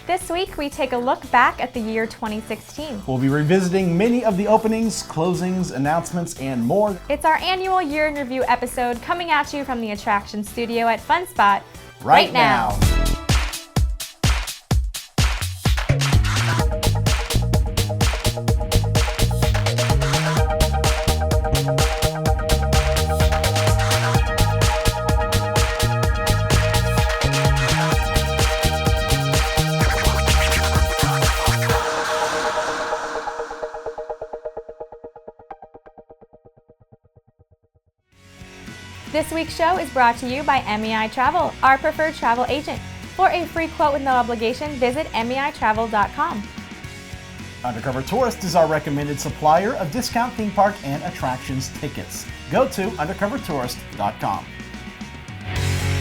This week, we take a look back at the year 2016. We'll be revisiting many of the openings, closings, announcements, and more. It's our annual year in review episode coming at you from the attraction studio at Fun Spot right now. This week's show is brought to you by MEI Travel, our preferred travel agent. For a free quote with no obligation, visit MEItravel.com. Undercover Tourist is our recommended supplier of discount theme park and attractions tickets. Go to undercovertourist.com.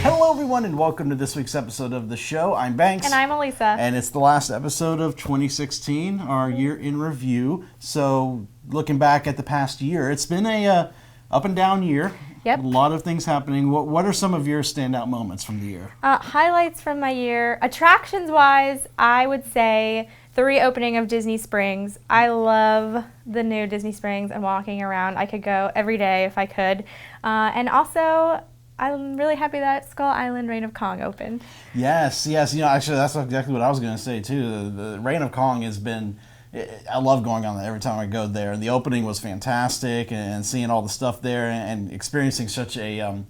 Hello everyone and welcome to this week's episode of the show. I'm Banks. And I'm Elisa. And it's the last episode of 2016, our year in review. So looking back at the past year, it's been a up and down year. Yep. A lot of things happening. What are some of your standout moments from the year? Highlights from my year. Attractions-wise, I would say the reopening of Disney Springs. I love the new Disney Springs and walking around. I could go every day if I could. And also, I'm really happy that Skull Island Reign of Kong opened. Yes. You know, actually, that's exactly what I was going to say, too. The Reign of Kong has been... I love going on there every time I go there. The opening was fantastic, and seeing all the stuff there and experiencing such a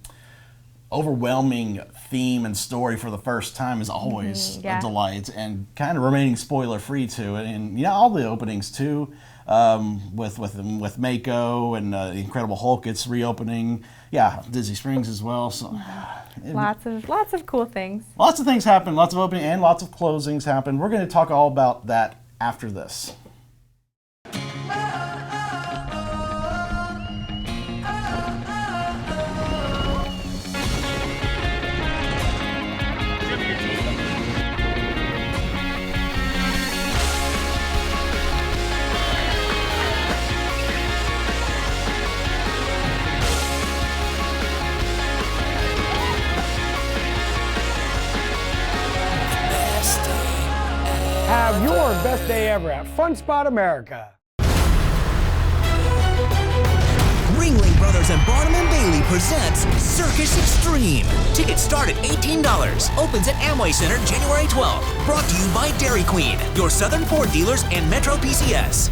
overwhelming theme and story for the first time is always a delight, and kind of remaining spoiler free too. And you know, all the openings too, with Mako and the Incredible Hulk, it's reopening. Yeah, Disney Springs as well. So lots of cool things. Lots of things happen. Lots of opening and lots of closings happen. We're going to talk all about that after this. Have your best day ever at Fun Spot America. Ringling Brothers and Barnum and Bailey presents Circus Extreme. Tickets start at $18. Opens at Amway Center January 12th. Brought to you by Dairy Queen, your Southern Ford dealers, and Metro PCS.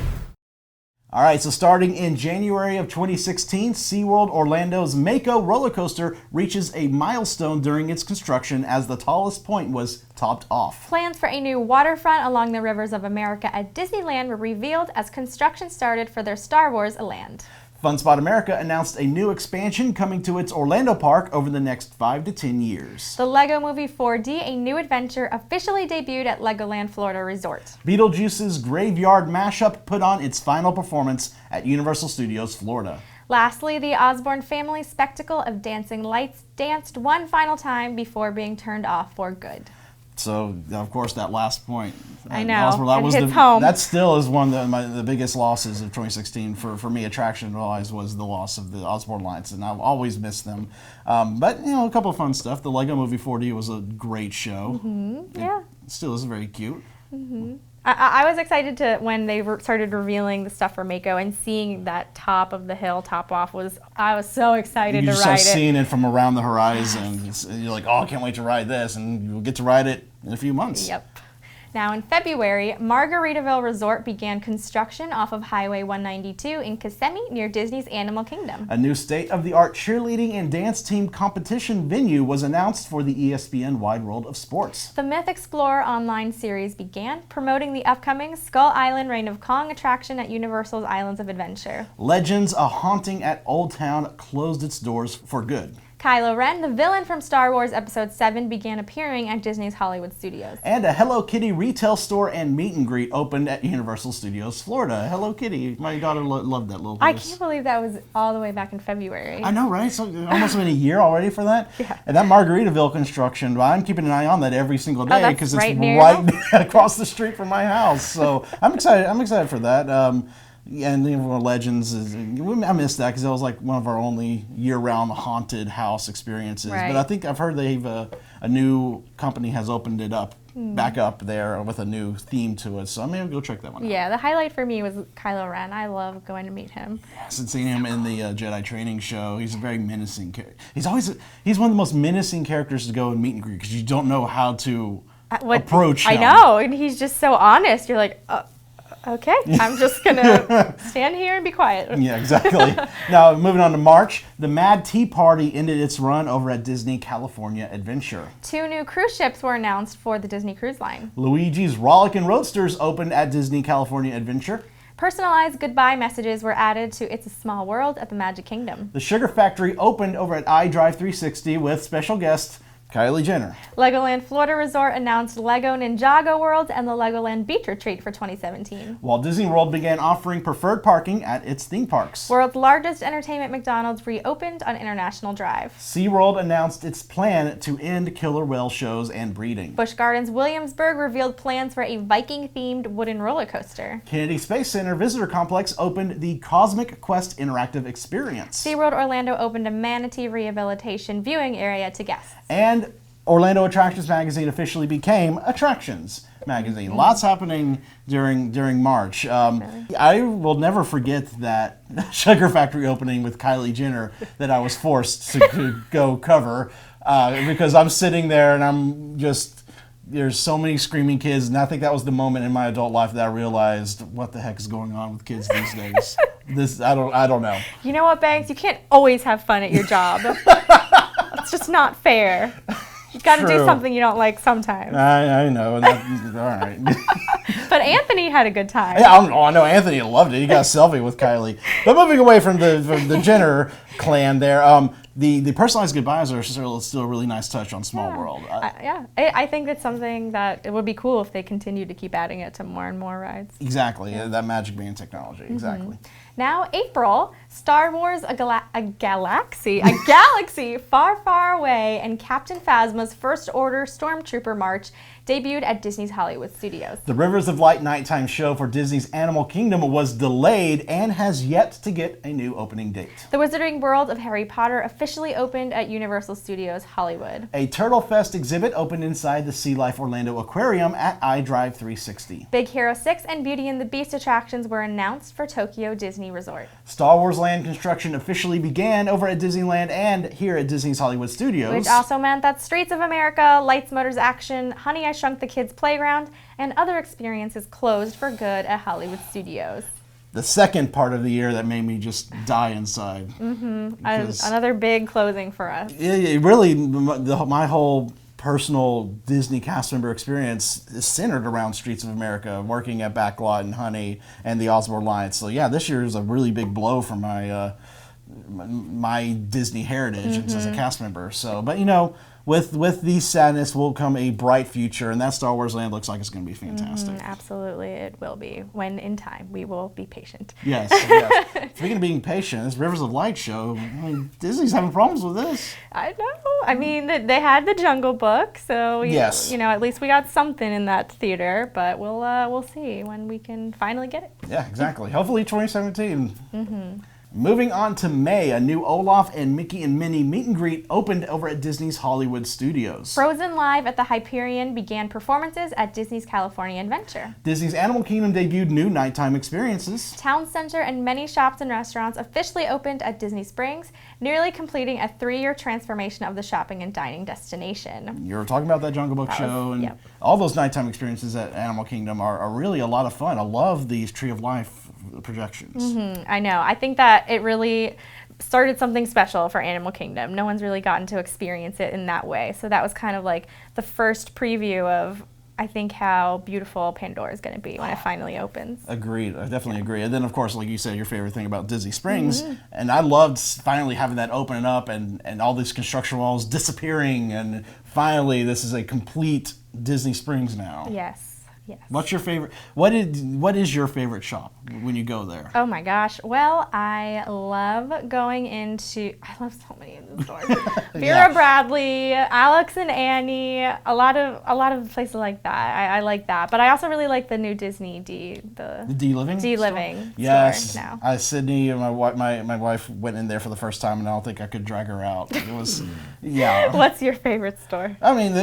All right, so starting in January of 2016, SeaWorld Orlando's Mako roller coaster reaches a milestone during its construction as the tallest point was topped off. Plans for a new waterfront along the rivers of America at Disneyland were revealed as construction started for their Star Wars Land. Fun Spot America announced a new expansion coming to its Orlando park over the next 5 to 10 years. The Lego Movie 4D, a new adventure, officially debuted at Legoland Florida Resort. Beetlejuice's Graveyard Mashup put on its final performance at Universal Studios Florida. Lastly, the Osborne family spectacle of dancing lights danced one final time before being turned off for good. So, of course, that last point. I know, That hits home. That still is one of the biggest losses of 2016 for me, attraction-wise, was the loss of the Osborne lights, and I've always missed them. But, you know, a couple of fun stuff. The Lego Movie 4D was a great show. Mm-hmm. Yeah. It still is very cute. Mm-hmm. I was excited when they started revealing the stuff for Mako, and seeing that top of the hill top off I was so excited to ride it. You just seeing it from around the horizon. You're like, oh, I can't wait to ride this, and you'll get to ride it in a few months. Yep. Now in February, Margaritaville Resort began construction off of Highway 192 in Kissimmee near Disney's Animal Kingdom. A new state-of-the-art cheerleading and dance team competition venue was announced for the ESPN Wide World of Sports. The Myth Explorer online series began, promoting the upcoming Skull Island Reign of Kong attraction at Universal's Islands of Adventure. Legends: A Haunting at Old Town closed its doors for good. Kylo Ren, the villain from Star Wars Episode 7, began appearing at Disney's Hollywood Studios. And a Hello Kitty retail store and meet and greet opened at Universal Studios Florida. Hello Kitty. My daughter loved that little place. I can't believe that was all the way back in February. I know, right? So almost been a year already for that. Yeah. And that Margaritaville construction, I'm keeping an eye on that every single day because it's right across the street from my house. So I'm excited. I'm excited for that. And Legends, I missed that because that was like one of our only year-round haunted house experiences. Right. But I think I've heard they've a new company has opened it up back up there with a new theme to it. So I'm going to go check that one out. Yeah, the highlight for me was Kylo Ren. I love going to meet him. Since seeing him in the Jedi training show, he's a very menacing character. He's one of the most menacing characters to go and meet and greet because you don't know how to approach him. I know, and he's just so honest. You're like, okay, I'm just going to stand here and be quiet. Yeah, exactly. Now, moving on to March, the Mad Tea Party ended its run over at Disney California Adventure. 2 new cruise ships were announced for the Disney Cruise Line. Luigi's Rollickin' Roadsters opened at Disney California Adventure. Personalized goodbye messages were added to It's a Small World at the Magic Kingdom. The Sugar Factory opened over at iDrive 360 with special guest Kylie Jenner. Legoland Florida Resort announced Lego Ninjago World and the Legoland Beach Retreat for 2017. Walt Disney World began offering preferred parking at its theme parks. World's largest entertainment McDonald's reopened on International Drive. SeaWorld announced its plan to end killer whale shows and breeding. Busch Gardens Williamsburg revealed plans for a Viking-themed wooden roller coaster. Kennedy Space Center Visitor Complex opened the Cosmic Quest Interactive Experience. SeaWorld Orlando opened a manatee rehabilitation viewing area to guests. And Orlando Attractions Magazine officially became Attractions Magazine. Lots happening during March. I will never forget that Sugar Factory opening with Kylie Jenner that I was forced to go cover because I'm sitting there and I'm just, there's so many screaming kids, and I think that was the moment in my adult life that I realized what the heck is going on with kids these days. I don't know. You know what, Banks? You can't always have fun at your job. It's just not fair. You've got to do something you don't like sometimes. I know. All right. But Anthony had a good time. Yeah, I know Anthony loved it. He got a selfie with Kylie. But moving away from the Jenner clan there, the personalized goodbyes are still a really nice touch on Small World. I think it's something that it would be cool if they continued to keep adding it to more and more rides. Exactly. That Magic Band technology. Exactly. Now, April, Star Wars, a galaxy far, far away, and Captain Phasma's First Order Stormtrooper March debuted at Disney's Hollywood Studios. The Rivers of Light nighttime show for Disney's Animal Kingdom was delayed and has yet to get a new opening date. The Wizarding World of Harry Potter officially opened at Universal Studios Hollywood. A Turtle Fest exhibit opened inside the Sea Life Orlando Aquarium at iDrive 360. Big Hero 6 and Beauty and the Beast attractions were announced for Tokyo Disney Resort. Star Wars Land construction officially began over at Disneyland and here at Disney's Hollywood Studios. Which also meant that Streets of America, Lights, Motors, Action, Honey, I Shrunk the Kids Playground, and other experiences closed for good at Hollywood Studios. The second part of the year that made me just die inside. Another big closing for us. It really, my whole personal Disney cast member experience is centered around Streets of America, working at Backlot and Honey and the Osborne Lights. So yeah, this year is a really big blow for my Disney heritage as a cast member. So, but you know, with the sadness will come a bright future, and that Star Wars Land looks like it's going to be fantastic. Absolutely, it will be. When in time, we will be patient. Yes. Speaking of being patient, this Rivers of Light show, I mean, Disney's having problems with this. I know. I mean, they had the Jungle Book, so yes, you know, at least we got something in that theater. But we'll see when we can finally get it. Yeah, exactly. Hopefully, 2017. Moving on to May, a new Olaf and Mickey and Minnie meet and greet opened over at Disney's Hollywood Studios. Frozen Live at the Hyperion began performances at Disney's California Adventure. Disney's Animal Kingdom debuted new nighttime experiences. Town Center and many shops and restaurants officially opened at Disney Springs, nearly completing a 3-year transformation of the shopping and dining destination. You were talking about that Jungle Book show, and all those nighttime experiences at Animal Kingdom are really a lot of fun. I love these Tree of Life projections. I know. I think that it really started something special for Animal Kingdom. No one's really gotten to experience it in that way. So that was kind of like the first preview of, I think, how beautiful Pandora is going to be when it finally opens. Agreed. I definitely agree. And then, of course, like you said, your favorite thing about Disney Springs. And I loved finally having that open up and all these construction walls disappearing. And finally, this is a complete Disney Springs now. Yes. Yes. What's your favorite? What is your favorite shop when you go there? Oh my gosh. Well, I love going into. I love so many of the stores. Vera Bradley, Alex and Annie. A lot of places like that. I like that. But I also really like the new Disney the D Living. D Living. Yes. Store now. Sydney and my wife went in there for the first time, and I don't think I could drag her out. It was, yeah. What's your favorite store? I mean,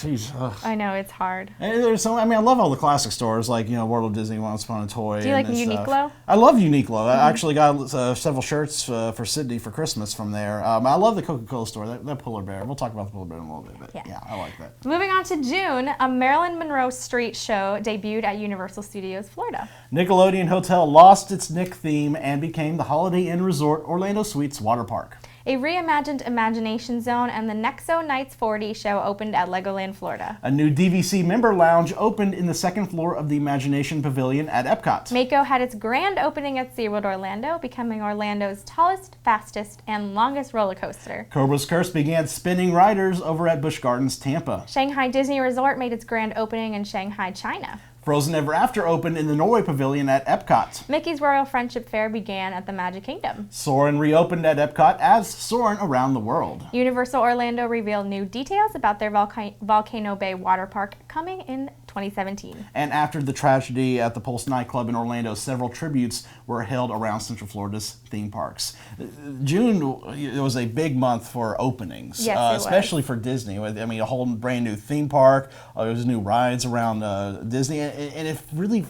geez. I know it's hard. And there's so. I mean, I love all the classic stores like World of Disney, Once Upon a Toy. Do you like and Uniqlo? Stuff. I love Uniqlo. I actually got several shirts for Sydney for Christmas from there. I love the Coca-Cola store. That polar bear. We'll talk about the polar bear in a little bit. But yeah, I like that. Moving on to June, a Marilyn Monroe Street show debuted at Universal Studios Florida. Nickelodeon Hotel lost its Nick theme and became the Holiday Inn Resort Orlando Suites Water Park. A reimagined Imagination Zone and the Nexo Nights 40 show opened at Legoland, Florida. A new DVC member lounge opened in the second floor of the Imagination Pavilion at Epcot. Mako had its grand opening at SeaWorld Orlando, becoming Orlando's tallest, fastest, and longest roller coaster. Cobra's Curse began spinning riders over at Busch Gardens, Tampa. Shanghai Disney Resort made its grand opening in Shanghai, China. Frozen Ever After opened in the Norway Pavilion at Epcot. Mickey's Royal Friendship Fair began at the Magic Kingdom. Soarin' reopened at Epcot as Soarin' Around the World. Universal Orlando revealed new details about their Volcano Bay water park coming in 2017. And after the tragedy at the Pulse nightclub in Orlando, several tributes were held around Central Florida's theme parks. June it was a big month for openings, yes, it especially was. For Disney. I mean, a whole brand new theme park. There was new rides around Disney, and it really.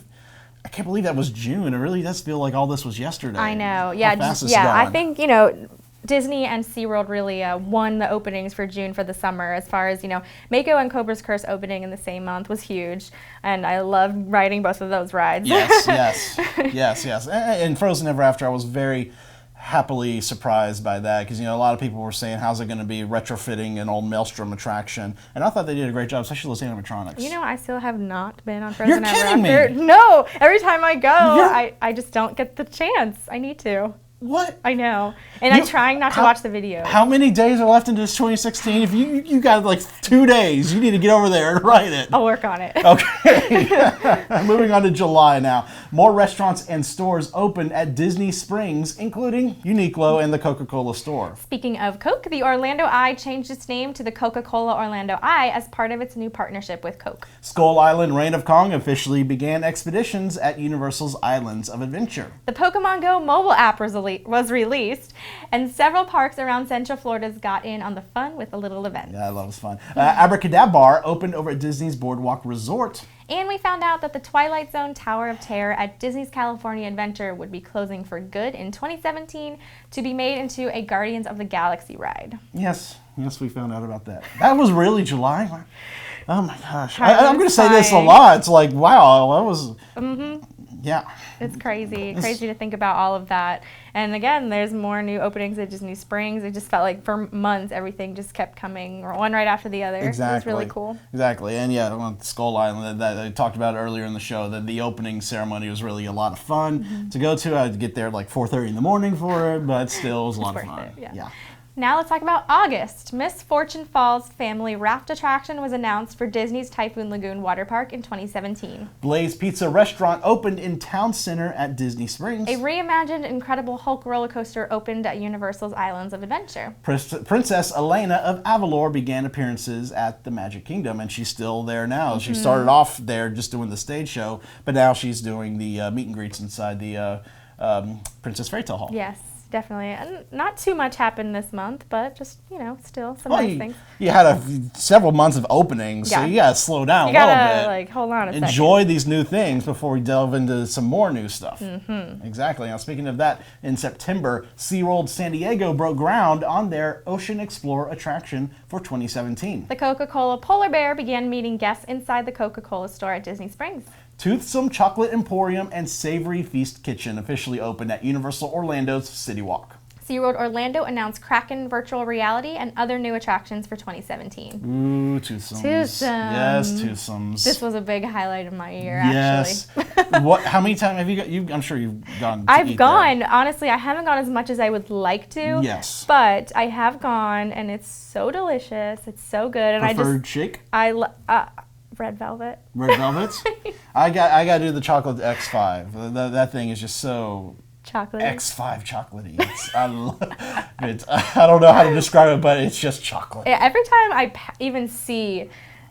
I can't believe that was June. It really does feel like all this was yesterday. I know. How fast it's I gone. think Disney and SeaWorld really won the openings for June for the summer. As far as, Mako and Cobra's Curse opening in the same month was huge. And I loved riding both of those rides. Yes. And Frozen Ever After, I was very happily surprised by that because, a lot of people were saying, how's it going to be retrofitting an old Maelstrom attraction? And I thought they did a great job, especially those animatronics. I still have not been on Frozen Ever kidding After. me. No, every time I go, I just don't get the chance. I need to. What? I know. And I'm trying not to watch the video. How many days are left into this 2016? If you got like 2 days, you need to get over there and write it. I'll work on it. Okay. Moving on to July now. More restaurants and stores opened at Disney Springs, including Uniqlo and the Coca-Cola store. Speaking of Coke, the Orlando Eye changed its name to the Coca-Cola Orlando Eye as part of its new partnership with Coke. Skull Island Reign of Kong officially began expeditions at Universal's Islands of Adventure. The Pokemon Go mobile app was released, and several parks around Central Florida's got in on the fun with a little event. Yeah, that was fun. Abracadabra opened over at Disney's Boardwalk Resort. And we found out that the Twilight Zone Tower of Terror at Disney's California Adventure would be closing for good in 2017 to be made into a Guardians of the Galaxy ride. Yes, we found out about that. That was really July? Oh my gosh. I'm going to say this a lot. It's like, wow, that was... Yeah. It's crazy to think about all of that. And again, there's more new openings at Disney Springs. It just felt like for months everything just kept coming, one right after the other. Exactly. It was really cool. Exactly. And yeah, on Skull Island, that I talked about earlier in the show, that the opening ceremony was really a lot of fun to go to. I'd get there at like 4:30 in the morning for it, but still it was a lot of fun. Yeah. Now let's talk about August. Miss Fortune Falls Family Raft Attraction was announced for Disney's Typhoon Lagoon Water Park in 2017. Blaze Pizza Restaurant opened in Town Center at Disney Springs. A reimagined Incredible Hulk roller coaster opened at Universal's Islands of Adventure. Princess Elena of Avalor began appearances at the Magic Kingdom, and she's still there now. She started off there just doing the stage show, but now she's doing the meet and greets inside the Princess Fairy Tale Hall. Yes. Definitely. And not too much happened this month, but just, still some nice things. You had several months of openings, so you got to slow down a little bit. Hold on a second. Enjoy these new things before we delve into some more new stuff. Exactly. Now, speaking of that, in September, SeaWorld San Diego broke ground on their Ocean Explorer attraction for 2017. The Coca-Cola Polar Bear began meeting guests inside the Coca-Cola store at Disney Springs. Toothsome Chocolate Emporium and Savory Feast Kitchen officially opened at Universal Orlando's City Walk. SeaWorld Orlando announced Kraken virtual reality and other new attractions for 2017. Ooh, Toothsomes. Yes, Toothsomes. This was a big highlight of my year, yes. actually. How many times have you got? I'm sure you've gone. I've gone. There. Honestly, I haven't gone as much as I would like to. Yes. But I have gone, and it's so delicious. It's so good. And Preferred shake? Red velvet. Red velvets? I got to do the chocolate X5. That thing is just so Chocolate. X5 chocolatey. I don't know how to describe it, but it's just chocolate. Yeah, every time I even see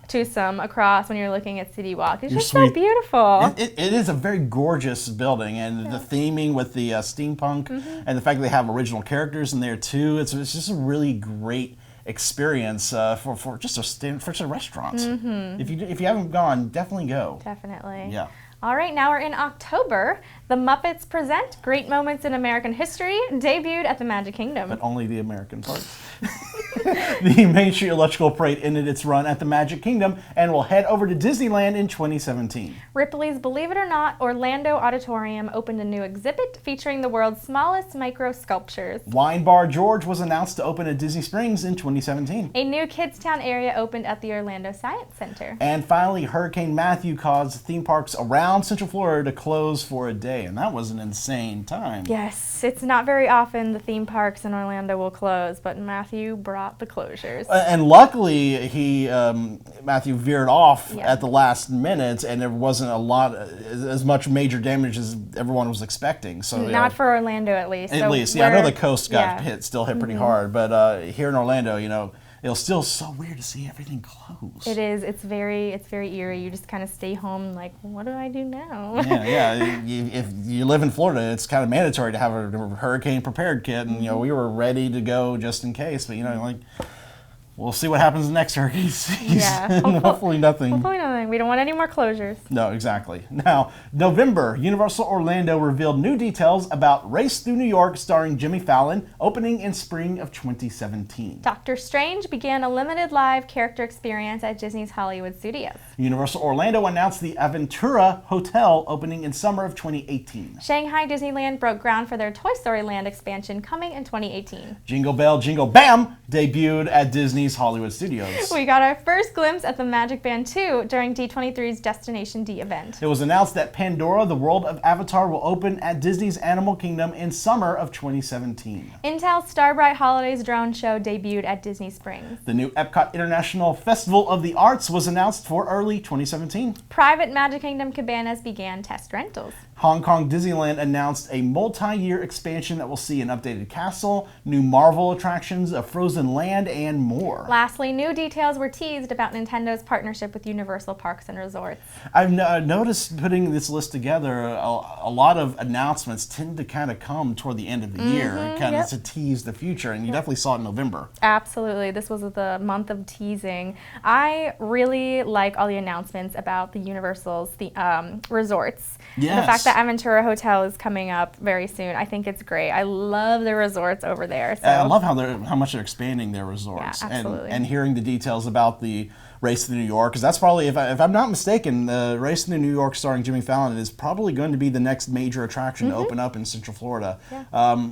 Twosome across when you're looking at City Walk, it's just so beautiful. It is a very gorgeous building, and the theming with the steampunk and the fact that they have original characters in there too. It's just a really great experience for just a restaurant. If you haven't gone, definitely go. Definitely. Yeah. All right, now we're in October. The Muppets present Great Moments in American History, debuted at the Magic Kingdom. But only the American parts. The Main Street Electrical Parade ended its run at the Magic Kingdom and will head over to Disneyland in 2017. Ripley's Believe It or Not Orlando Auditorium opened a new exhibit featuring the world's smallest micro sculptures. Wine Bar George was announced to open at Disney Springs in 2017. A new Kidstown area opened at the Orlando Science Center. And finally, Hurricane Matthew caused theme parks around Central Florida to close for a day, and that was an insane time. Yes, it's not very often the theme parks in Orlando will close, but Matthew brought the closures. And luckily, Matthew veered off Yeah. at the last minute, and there wasn't as much major damage as everyone was expecting. So Not for Orlando, at least. At So least, yeah. I know we're- the coast got still hit pretty hard, but here in Orlando, it was still so weird to see everything close. It is. It's very eerie. You just kind of stay home like, what do I do now? Yeah. If you live in Florida, it's kind of mandatory to have a hurricane prepared kit, and we were ready to go just in case. But we'll see what happens next hurricane season. Yeah. Hopefully nothing. Hopefully nothing. We don't want any more closures. No, exactly. Now, November, Universal Orlando revealed new details about Race Through New York starring Jimmy Fallon, opening in spring of 2017. Doctor Strange began a limited live character experience at Disney's Hollywood Studios. Universal Orlando announced the Aventura Hotel opening in summer of 2018. Shanghai Disneyland broke ground for their Toy Story Land expansion coming in 2018. Jingle Bell, Jingle Bam debuted at Disney's Hollywood Studios. We got our first glimpse at the Magic Band 2 during D23's Destination D event. It was announced that Pandora, the World of Avatar, will open at Disney's Animal Kingdom in summer of 2017. Intel's Starbright Holidays drone show debuted at Disney Springs. The new Epcot International Festival of the Arts was announced for early 2017. Private Magic Kingdom cabanas began test rentals. Hong Kong Disneyland announced a multi-year expansion that will see an updated castle, new Marvel attractions, a Frozen Land, and more. Lastly, new details were teased about Nintendo's partnership with Universal Parks and Resorts. I've noticed putting this list together, a lot of announcements tend to kind of come toward the end of the year, kind of to tease the future, and you definitely saw it in November. Absolutely. This was the month of teasing. I really like all the announcements about the Universal's resorts. Yes. The fact that Aventura Hotel is coming up very soon, I think it's great. I love the resorts over there. So. I love how much they're expanding their resorts, Yeah, absolutely. and hearing the details about the Race Through New York, because that's probably, if I'm not mistaken, the Race Through New York starring Jimmy Fallon is probably going to be the next major attraction to open up in Central Florida. Yeah.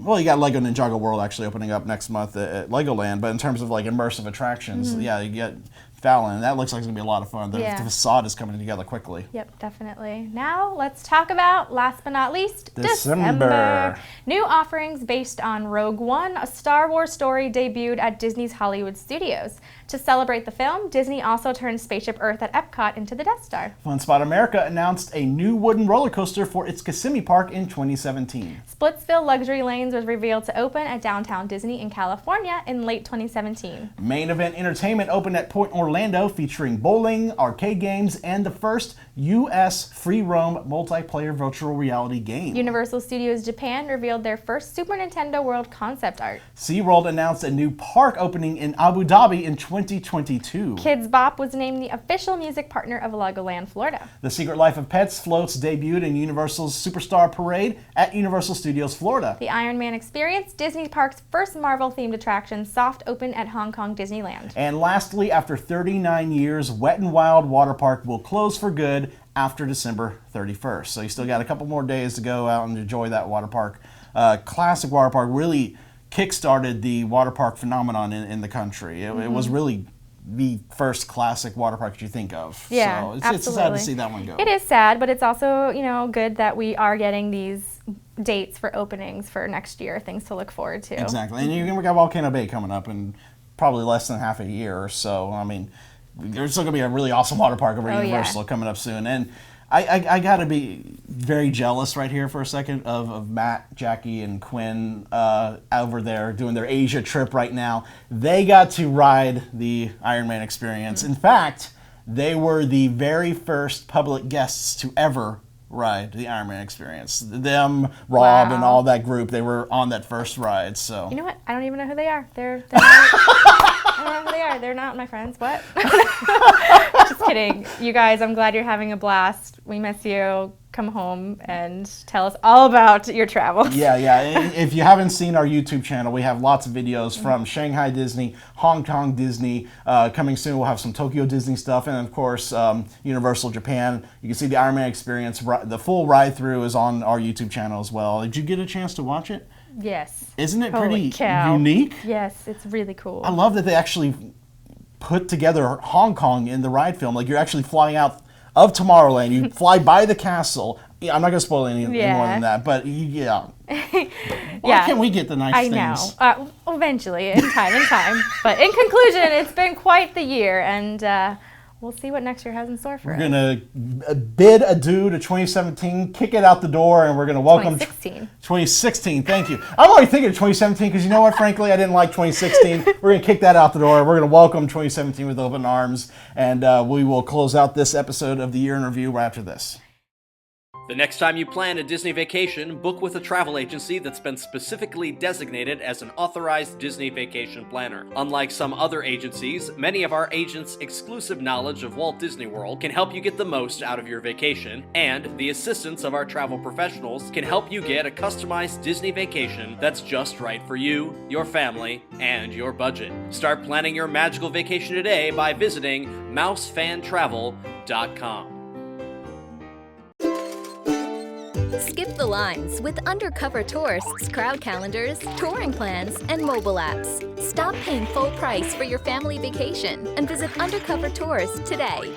Well, you got Lego Ninjago World actually opening up next month at Legoland, but in terms of immersive attractions, yeah, you get Fallon. That looks like it's going to be a lot of fun. The facade is coming together quickly. Yep, definitely. Now let's talk about, last but not least, December. New offerings based on Rogue One, a Star Wars story, debuted at Disney's Hollywood Studios. To celebrate the film, Disney also turned Spaceship Earth at Epcot into the Death Star. Fun Spot America announced a new wooden roller coaster for its Kissimmee Park in 2017. Splitsville Luxury Lanes was revealed to open at Downtown Disney in California in late 2017. Main Event Entertainment opened at Point Orlando, featuring bowling, arcade games, and the first U.S. free roam multiplayer virtual reality game. Universal Studios Japan revealed their first Super Nintendo World concept art. SeaWorld announced a new park opening in Abu Dhabi in 2022. Kids Bop was named the official music partner of Legoland, Florida. The Secret Life of Pets floats debuted in Universal's Superstar Parade at Universal Studios Florida. The Iron Man Experience, Disney Parks' first Marvel-themed attraction, soft opened at Hong Kong Disneyland. And lastly, after 39 years, Wet n Wild Water Park will close for good after December 31st. So you still got a couple more days to go out and enjoy that water park. Classic water park really kick-started the water park phenomenon in the country. It was really the first classic water park that you think of. Yeah, so it's absolutely. sad to see that one go. It is sad, but it's also, good that we are getting these dates for openings for next year, things to look forward to. Exactly. And we got Volcano Bay coming up in probably less than half a year or so. I mean, there's still going to be a really awesome water park over at Universal coming up soon. And I got to be very jealous right here for a second of Matt, Jackie, and Quinn over there doing their Asia trip right now. They got to ride the Ironman experience. In fact, they were the very first public guests to ever ride the Ironman experience. Them, Rob, and all that group, they were on that first ride. So you know what? I don't even know who they are. They're not, I don't know who they are. They're not my friends. What? Just kidding. You guys, I'm glad you're having a blast. We miss you. Come home and tell us all about your travels. Yeah. If you haven't seen our YouTube channel, we have lots of videos from Shanghai Disney, Hong Kong Disney. Coming soon, we'll have some Tokyo Disney stuff, and of course, Universal Japan. You can see the Ironman experience. The full ride through is on our YouTube channel as well. Did you get a chance to watch it? Yes. Isn't it Holy pretty cow. unique? Yes, it's really cool. I love that they actually put together Hong Kong in the ride film. Like, you're actually flying out of Tomorrowland. You fly by the castle. Yeah, I'm not going to spoil any more than that, but yeah. Why can't we get the nice things? I know. Eventually, in time. But in conclusion, it's been quite the year, and we'll see what next year has in store for us. We're going to bid adieu to 2017, kick it out the door, and we're going to welcome 2016. Thank you. I'm already thinking of 2017 because you know what? Frankly, I didn't like 2016. We're going to kick that out the door. We're going to welcome 2017 with open arms, and we will close out this episode of the Year in Review right after this. The next time you plan a Disney vacation, book with a travel agency that's been specifically designated as an authorized Disney vacation planner. Unlike some other agencies, many of our agents' exclusive knowledge of Walt Disney World can help you get the most out of your vacation, and the assistance of our travel professionals can help you get a customized Disney vacation that's just right for you, your family, and your budget. Start planning your magical vacation today by visiting mousefantravel.com. Skip the lines with undercover tourists, crowd calendars, touring plans, and mobile apps. Stop paying full price for your family vacation and visit Undercover Tours today.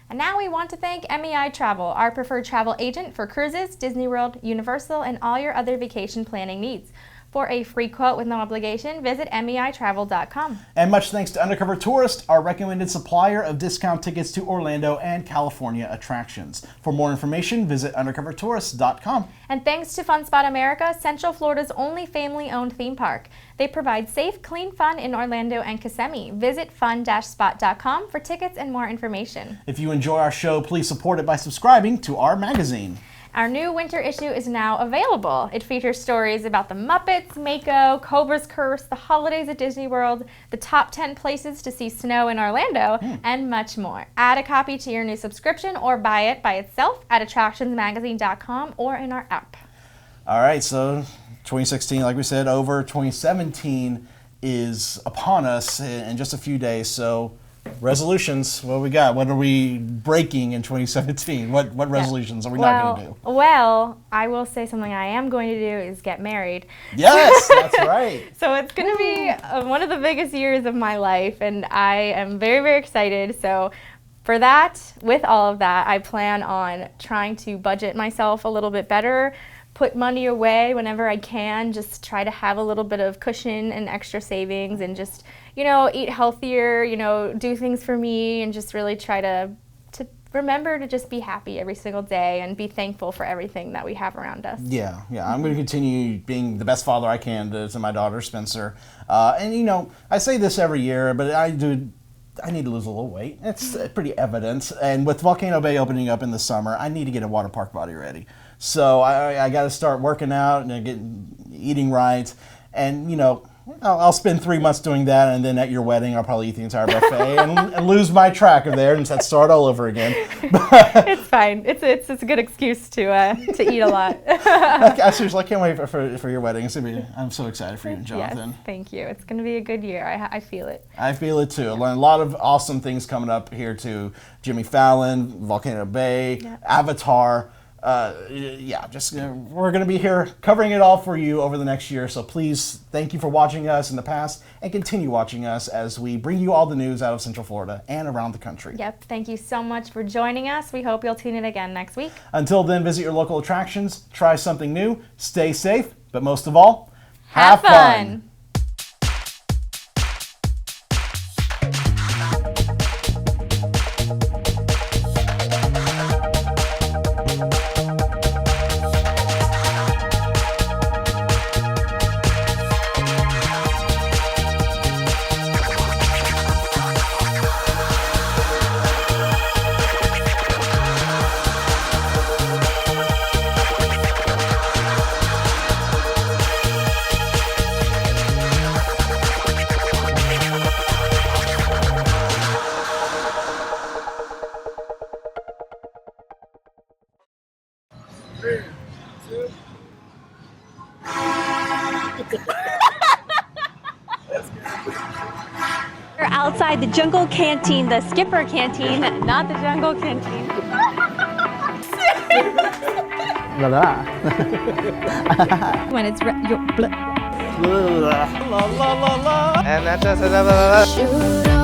And now we want to thank MEI Travel, our preferred travel agent for cruises, Disney World, Universal, and all your other vacation planning needs. For a free quote with no obligation, visit meitravel.com. And much thanks to Undercover Tourist, our recommended supplier of discount tickets to Orlando and California attractions. For more information, visit undercovertourist.com. And thanks to Fun Spot America, Central Florida's only family-owned theme park. They provide safe, clean fun in Orlando and Kissimmee. Visit fun-spot.com for tickets and more information. If you enjoy our show, please support it by subscribing to our magazine. Our new winter issue is now available. It features stories about the Muppets, Mako, Cobra's Curse, the holidays at Disney World, the top 10 places to see snow in Orlando, and much more. Add a copy to your new subscription or buy it by itself at attractionsmagazine.com or in our app. All right, so 2016, like we said, over. 2017 is upon us in just a few days, so resolutions, what we got? What are we breaking in 2017? What resolutions are we not going to do? Well, I will say something I am going to do is get married. Yes, that's right. So it's going to be one of the biggest years of my life, and I am very, very excited. So for that, with all of that, I plan on trying to budget myself a little bit better, put money away whenever I can, just try to have a little bit of cushion and extra savings, and just, eat healthier, do things for me, and just really try to remember to just be happy every single day and be thankful for everything that we have around us. Yeah. I'm going to continue being the best father I can to my daughter, Spencer. And, I say this every year, but I need to lose a little weight. It's pretty evident. And with Volcano Bay opening up in the summer, I need to get a water park body ready. So I got to start working out and eating right. And, I'll spend 3 months doing that, and then at your wedding, I'll probably eat the entire buffet and lose my track of there and start all over again. It's fine. It's a good excuse to eat a lot. I seriously can't wait for your wedding. I'm so excited for you and Jonathan. Yes, thank you. It's going to be a good year. I feel it. I feel it too. A lot of awesome things coming up here too. Jimmy Fallon, Volcano Bay, Avatar. We're going to be here covering it all for you over the next year. So please, thank you for watching us in the past and continue watching us as we bring you all the news out of Central Florida and around the country. Yep. Thank you so much for joining us. We hope you'll tune in again next week. Until then, visit your local attractions, try something new, stay safe, but most of all, have fun. outside the Jungle Canteen, the Skipper Canteen, not the Jungle Canteen. When it's And that's